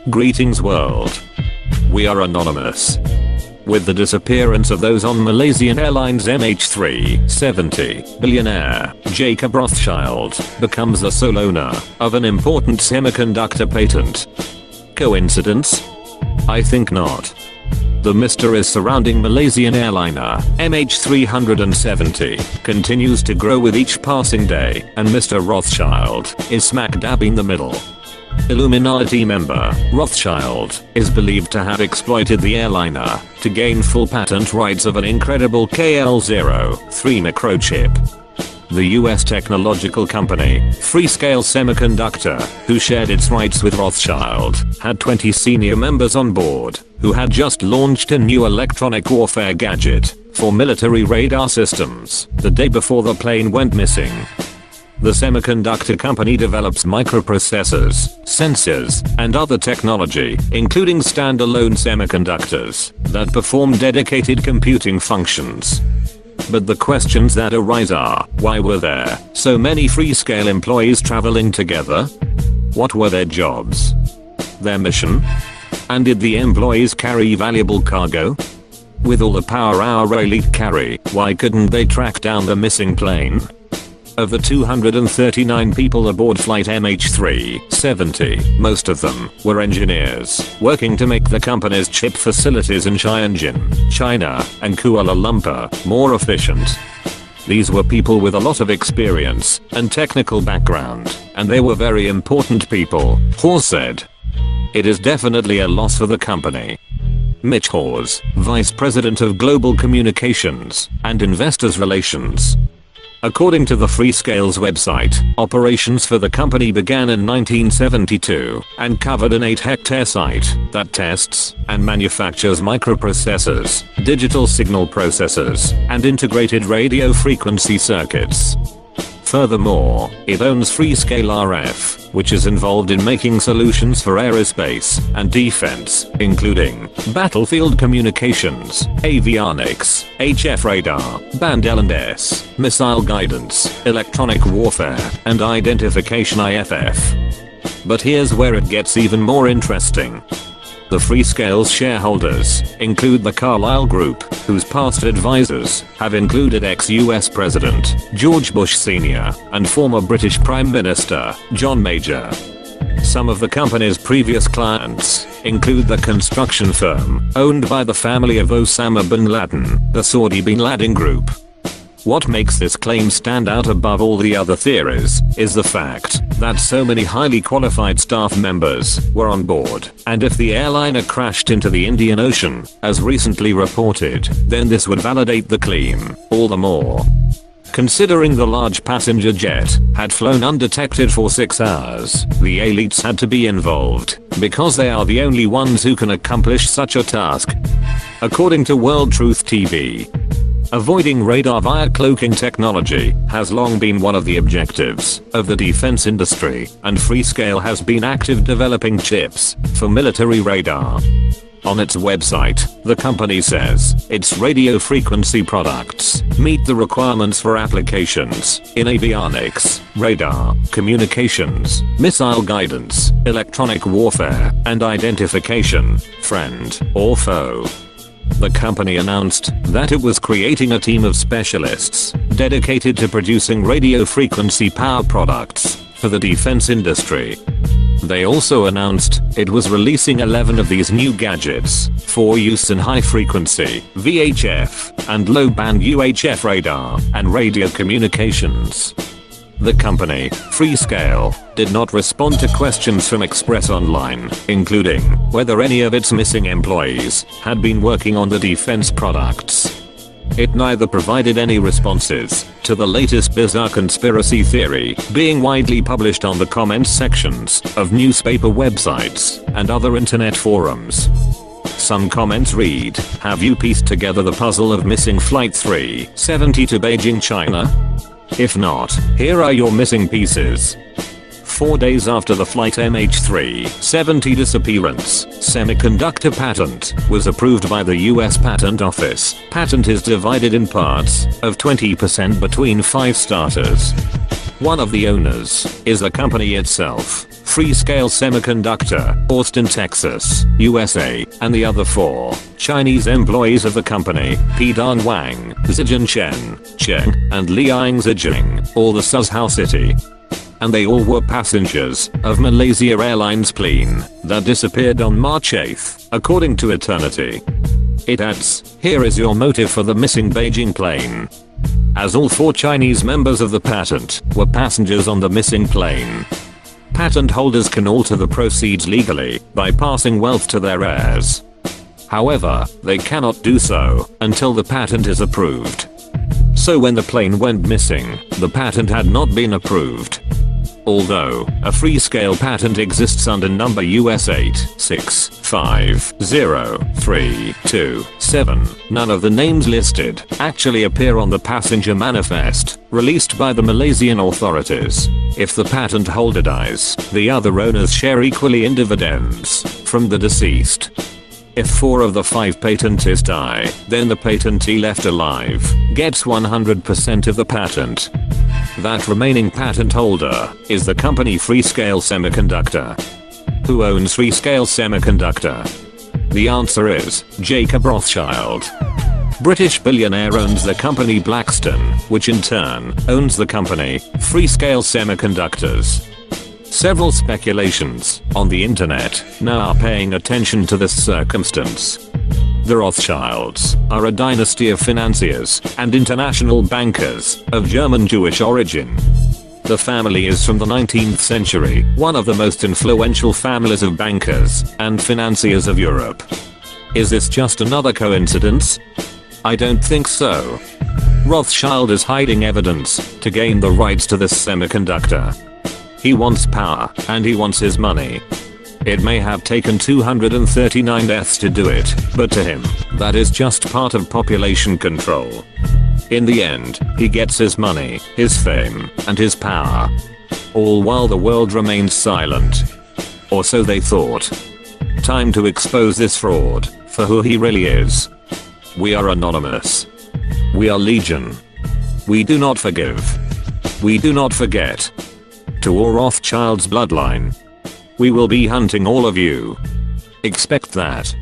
Greetings world. We are anonymous. With the disappearance of those on Malaysian Airlines MH370, billionaire Jacob Rothschild becomes the sole owner of an important semiconductor patent. Coincidence? I think not. The mysteries surrounding Malaysian Airliner MH370 continues to grow with each passing day, and Mr. Rothschild is smack dab in the middle. Illuminati member Rothschild is believed to have exploited the airliner to gain full patent rights of an incredible KL03 microchip. The US technological company, Freescale Semiconductor, who shared its rights with Rothschild, had 20 senior members on board, who had just launched a new electronic warfare gadget for military radar systems the day before the plane went missing. The semiconductor company develops microprocessors, sensors, and other technology, including standalone semiconductors, that perform dedicated computing functions. But the questions that arise are, why were there so many Freescale employees traveling together? What were their jobs? Their mission? And did the employees carry valuable cargo? With all the power our elite carry, why couldn't they track down the missing plane? Of the 239 people aboard flight MH370, most of them were engineers working to make the company's chip facilities in Tianjin, China, and Kuala Lumpur more efficient. These were people with a lot of experience and technical background, and they were very important people, Hawes said. It is definitely a loss for the company. Mitch Hawes, Vice President of Global Communications and Investors Relations. According to the Freescale's website, operations for the company began in 1972 and covered an 8-hectare site that tests and manufactures microprocessors, digital signal processors, and integrated radio frequency circuits. Furthermore, it owns Freescale RF, which is involved in making solutions for aerospace and defense, including battlefield communications, avionics, HF radar, band L&S, missile guidance, electronic warfare, and identification IFF. But here's where it gets even more interesting. The Freescale's shareholders include the Carlyle Group, whose past advisors have included ex-US President George Bush Sr. and former British Prime Minister John Major. Some of the company's previous clients include the construction firm owned by the family of Osama bin Laden, the Saudi bin Laden Group. What makes this claim stand out above all the other theories is the fact that so many highly qualified staff members were on board, and if the airliner crashed into the Indian Ocean, as recently reported, then this would validate the claim all the more. Considering the large passenger jet had flown undetected for 6 hours, the elites had to be involved, because they are the only ones who can accomplish such a task. According to World Truth TV, avoiding radar via cloaking technology has long been one of the objectives of the defense industry, and Freescale has been active developing chips for military radar. On its website, the company says its radio frequency products meet the requirements for applications in avionics, radar, communications, missile guidance, electronic warfare, and identification, friend or foe. The company announced that it was creating a team of specialists dedicated to producing radio frequency power products for the defense industry. They also announced it was releasing 11 of these new gadgets for use in high frequency, VHF, and low band UHF radar and radio communications. The company, Freescale, did not respond to questions from Express Online, including whether any of its missing employees had been working on the defense products. It neither provided any responses to the latest bizarre conspiracy theory being widely published on the comments sections of newspaper websites and other internet forums. Some comments read, "Have you pieced together the puzzle of missing Flight 370 to Beijing, China? If not, here are your missing pieces." 4 days after the flight MH370 disappearance, semiconductor patent was approved by the US Patent Office. Patent is divided in parts of 20% between 5 starters. One of the owners is the company itself, Freescale Semiconductor, Austin, Texas, USA, and the other 4 Chinese employees of the company, Pidong Wang, Zijin Cheng, and Liang Zijing, all the Suzhou City. And they all were passengers of Malaysia Airlines plane that disappeared on March 8th, according to Eternity. It adds, here is your motive for the missing Beijing plane. As all 4 Chinese members of the patent were passengers on the missing plane. Patent holders can alter the proceeds legally by passing wealth to their heirs. However, they cannot do so until the patent is approved. So when the plane went missing, the patent had not been approved. Although a Freescale patent exists under number US 8650327, none of the names listed actually appear on the passenger manifest released by the Malaysian authorities. If the patent holder dies, the other owners share equally in dividends from the deceased. If 4 of the 5 patentees die, then the patentee left alive gets 100% of the patent. That remaining patent holder is the company Freescale Semiconductor. Who owns Freescale Semiconductor? The answer is Jacob Rothschild. British billionaire owns the company Blackstone, which in turn owns the company Freescale Semiconductors. Several speculations on the internet now are paying attention to this circumstance. The Rothschilds are a dynasty of financiers and international bankers of German Jewish origin. The family is from the 19th century, one of the most influential families of bankers and financiers of Europe. Is this just another coincidence? I don't think so. Rothschild is hiding evidence to gain the rights to this semiconductor. He wants power, and he wants his money. It may have taken 239 deaths to do it, but to him, that is just part of population control. In the end, he gets his money, his fame, and his power. All while the world remains silent. Or so they thought. Time to expose this fraud for who he really is. We are anonymous. We are legion. We do not forgive. We do not forget. To all Rothschild's bloodline. We will be hunting all of you. Expect that.